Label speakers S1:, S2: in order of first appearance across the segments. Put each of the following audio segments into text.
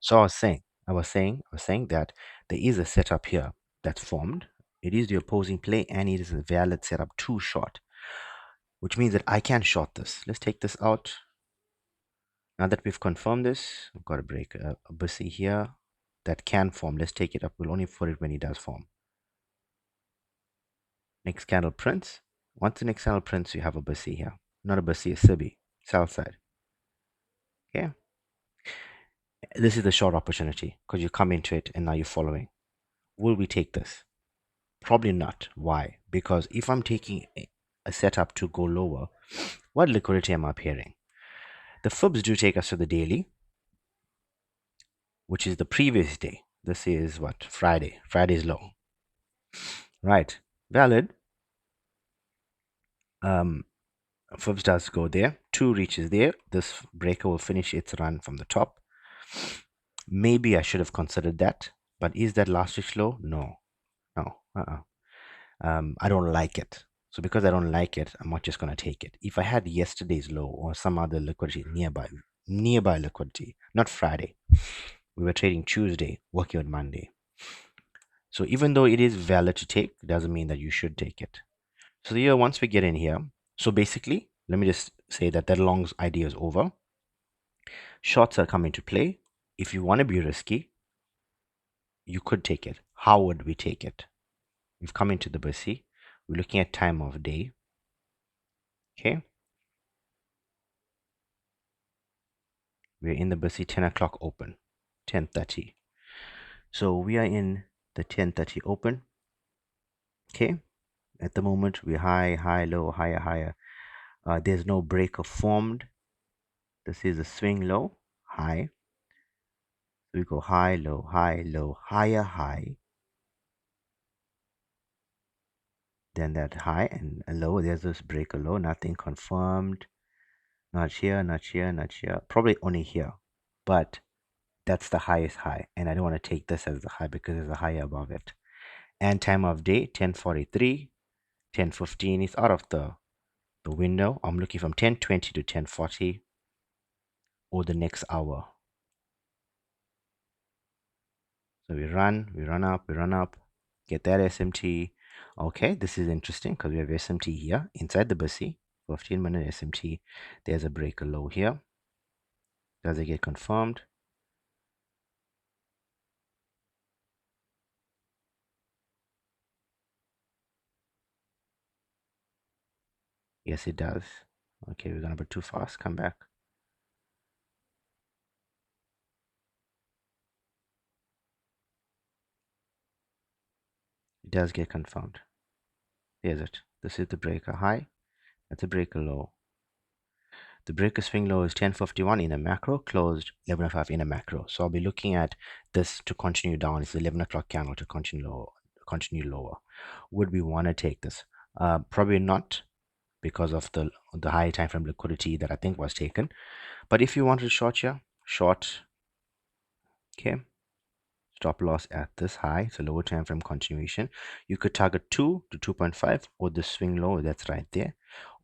S1: So I was saying that there is a setup here that's formed. It is the opposing play and it is a valid setup too short, which means that I can short this. Let's take this out. Now that we've confirmed this, we've got to break a bussy here that can form. Let's take it up. We'll only put it when it does form. Next candle prints. Once the next candle prints, you have a bussy here. Not a bussy, a SIBI, sell side. Okay. This is the short opportunity because you come into it and now you're following. Will we take this? Probably not. Why? Because if I'm taking a setup to go lower, what liquidity am I appearing? The fibs do take us to the daily, which is the previous day. This is what? Friday. Friday's low. Right. Valid. Um, fibs does go there. 2 reaches there. This breaker will finish its run from the top. Maybe I should have considered that. But is that last reach low? No. No. I don't like it. So because I don't like it, I'm not just going to take it. If I had yesterday's low or some other liquidity nearby liquidity, not Friday. We were trading Tuesday, working on Monday. So even though it is valid to take, doesn't mean that you should take it. So here, once we get in here, so basically, let me just say that longs idea is over. Shorts are coming to play. If you want to be risky, you could take it. How would we take it? We've come into the bussy. We're looking at time of day. Okay. We're in the bussy 10 o'clock open, 10:30. So we are in the 10:30 open. Okay. At the moment, we're high, high, low, higher, higher. There's no breaker formed. This is a swing low, high. So we go high, low, higher, high. Then that high and a low. There's this breaker low, nothing confirmed. Not here, not here, not here. Probably only here. But that's the highest high. And I don't want to take this as the high because there's a high above it. And time of day, 10:43, 10:15 is out of the window. I'm looking from 10:20 to 10:40 or the next hour. So we run up, get that SMT. Okay, this is interesting because we have SMT here inside the bussy, 15-minute SMT. There's a breaker low here. Does it get confirmed? Yes, it does. Okay, we're gonna be too fast. Come back. It does get confirmed. There's it. This is the breaker high. That's a breaker low. The breaker swing low is 10:51 in a macro, closed 11:05 in a macro. So I'll be looking at this to continue down. It's the 11 o'clock candle to continue lower. Would we want to take this? Probably not because of the high time frame liquidity that I think was taken. But if you wanted to short here, short, okay, stop loss at this high, so lower time frame continuation. You could target 2 to 2.5 or the swing low that's right there,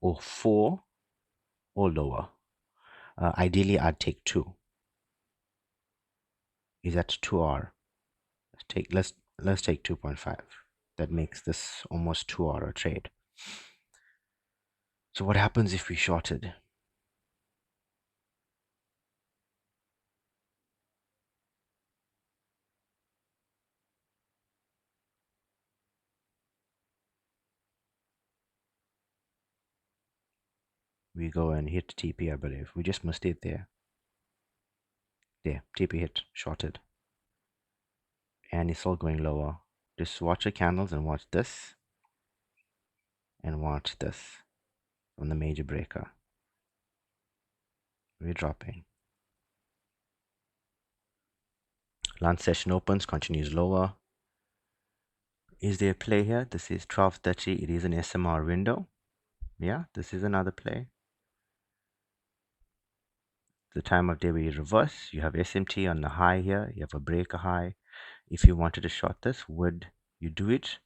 S1: or 4 or lower. Ideally, I'd take 2. Is that 2R? Let's take 2.5. That makes this almost 2 hour trade. So what happens if we shorted? We go and hit TP, I believe. We just missed it there. There, TP hit, shorted. And it's all going lower. Just watch the candles and watch this. And watch this on the major breaker. We're dropping. Lunch session opens, continues lower. Is there a play here? This is 12:30. It is an SMR window. Yeah, this is another play. The time of day where you reverse, you have SMT on the high here, you have a breaker high. If you wanted to short this, would you do it?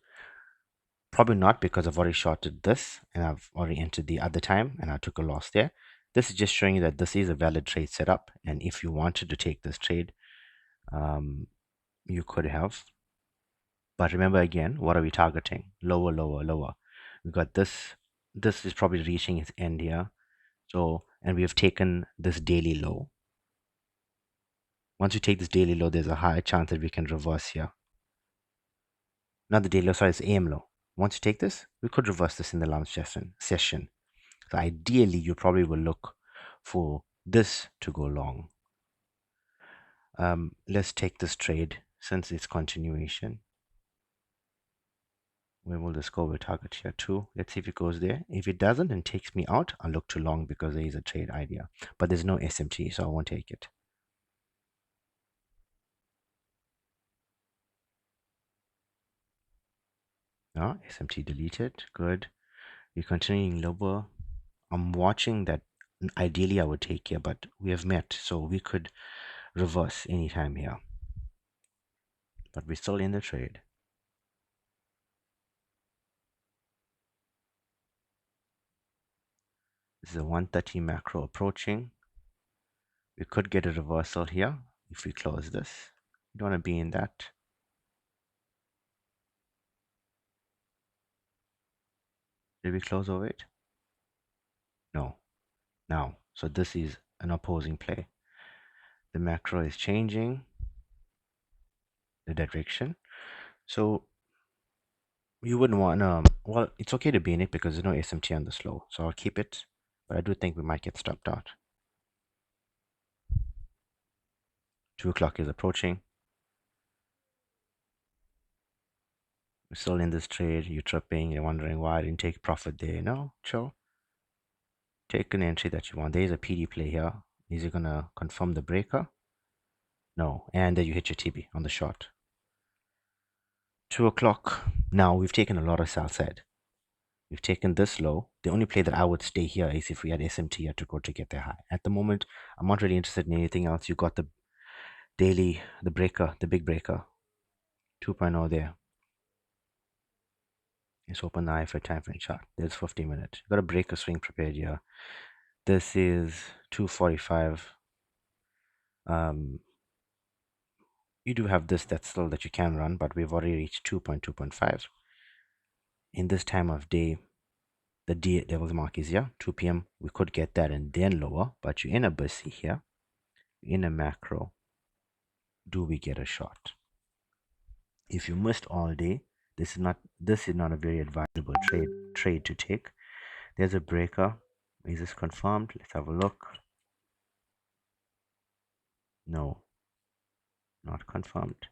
S1: Probably not, because I've already shorted this and I've already entered the other time and I took a loss there. This is just showing you that this is a valid trade setup, and if you wanted to take this trade, You could have. But remember again, what are we targeting? Lower, lower, lower. We got this. This is probably reaching its end here. So, and we have taken this daily low. Once we take this daily low, there's a higher chance that we can reverse here. Not the daily low, sorry, it's AM low. Once you take this, we could reverse this in the lunch session. So ideally, you probably will look for this to go long. Let's take this trade since it's continuation. Where will this go? We'll target here too. Let's see if it goes there. If it doesn't and takes me out, I'll look to long because there is a trade idea. But there's no SMT, so I won't take it. No, SMT deleted. Good. We're continuing lower. I'm watching that. Ideally, I would take here, but we have met, so we could reverse anytime here. But we're still in the trade. This is a 130 macro approaching. We could get a reversal here if we close this. You don't want to be in that. Did we close over it? No. Now, so this is an opposing play. The macro is changing the direction. So you wouldn't want well, it's okay to be in it because there's no SMT on the slow. So I'll keep it, but I do think we might get stopped out. 2 o'clock is approaching. We're still in this trade. You're tripping. You're wondering why I didn't take profit there. No, chill. Take an entry that you want. There's a PD play here. Is it gonna confirm the breaker? No. And then you hit your TB on the short. 2 o'clock. Now we've taken a lot of sell side. We've taken this low. The only play that I would stay here is if we had SMT here to go to get their high. At the moment, I'm not really interested in anything else. You got the daily, the breaker, the big breaker. 2.0 there. Let's open the eye for a time frame chart. There's 50 minutes. Got a breaker swing prepared here. This is 245. You do have this that's still that you can run, but we've already reached 2.2.5. In this time of day, the devil's mark is here, 2 p.m. We could get that and then lower, but you're in a busy here, in a macro. Do we get a shot? If you missed all day, this is not a very advisable trade to take. There's a breaker. Is this confirmed? Let's have a look. No, not confirmed.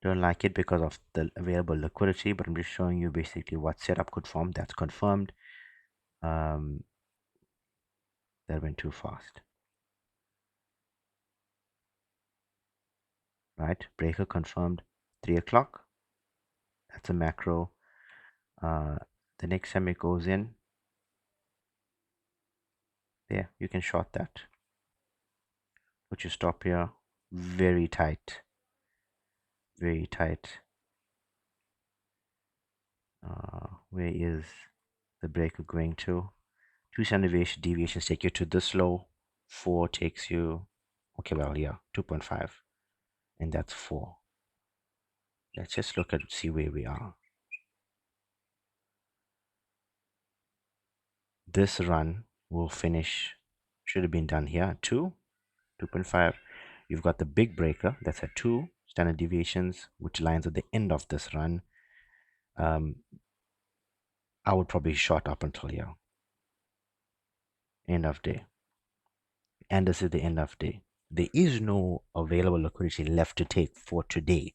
S1: Don't like it because of the available liquidity, but I'm just showing you basically what setup could form. That's confirmed. That went too fast. Right, breaker confirmed. 3 o'clock. That's a macro. The next time it goes in, there you can short that. Put your stop here. Very tight. Very tight. Where is the breaker going to? 2 standard deviations take you to this low. 4 takes you, okay, well, yeah, 2.5, and that's 4. Let's just look at see where we are. This run will finish, should have been done here at 2.5. You've got the big breaker that's at 2 standard deviations, which lines at the end of this run. I would probably short up until here, end of day, and this is the end of day. There is no available liquidity left to take for today.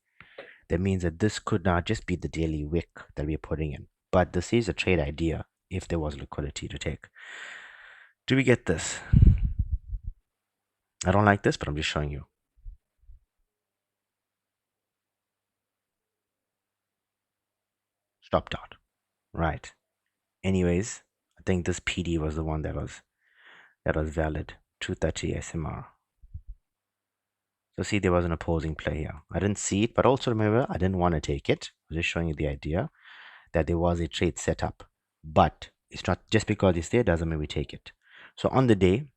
S1: That means that this could not just be the daily wick that we're putting in, but this is a trade idea if there was liquidity to take. Do we get this? I don't like this, but I'm just showing you. Stopped out. Right. Anyways, I think this PD was the one that was valid. 230 SMR. So see, there was an opposing play here. I didn't see it, but also remember, I didn't want to take it. I was just showing you the idea that there was a trade setup. But it's not just because it's there doesn't mean we take it. So on the day,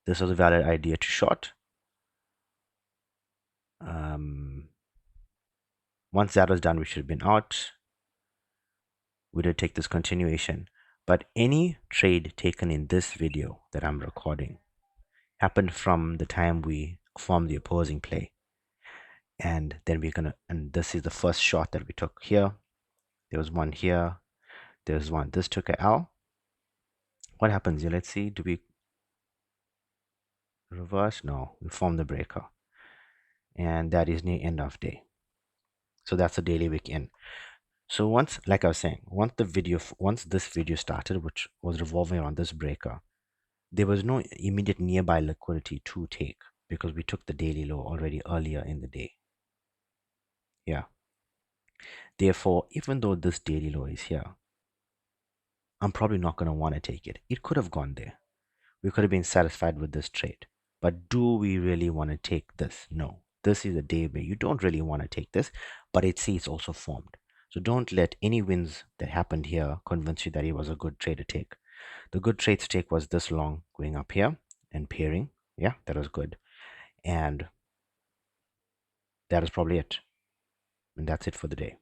S1: this was a valid idea to short. Um, once that was done, we should have been out. We did take this continuation. But any trade taken in this video that I'm recording happened from the time we formed the opposing play. And then and this is the first shot that we took here. There was one here. There's one. This took a L. What happens here? Let's see. Do we reverse? No, we form the breaker. And that is near end of day. So that's the daily wick in. So once, like I was saying, once this video started, which was revolving around this breaker, there was no immediate nearby liquidity to take because we took the daily low already earlier in the day. Yeah. Therefore, even though this daily low is here, I'm probably not going to want to take it. It could have gone there. We could have been satisfied with this trade. But do we really want to take this? No. This is a day where you don't really want to take this, but it's also formed. So don't let any wins that happened here convince you that it was a good trade to take. The good trade to take was this long going up here and pairing. Yeah, that was good. And that is probably it. And that's it for the day.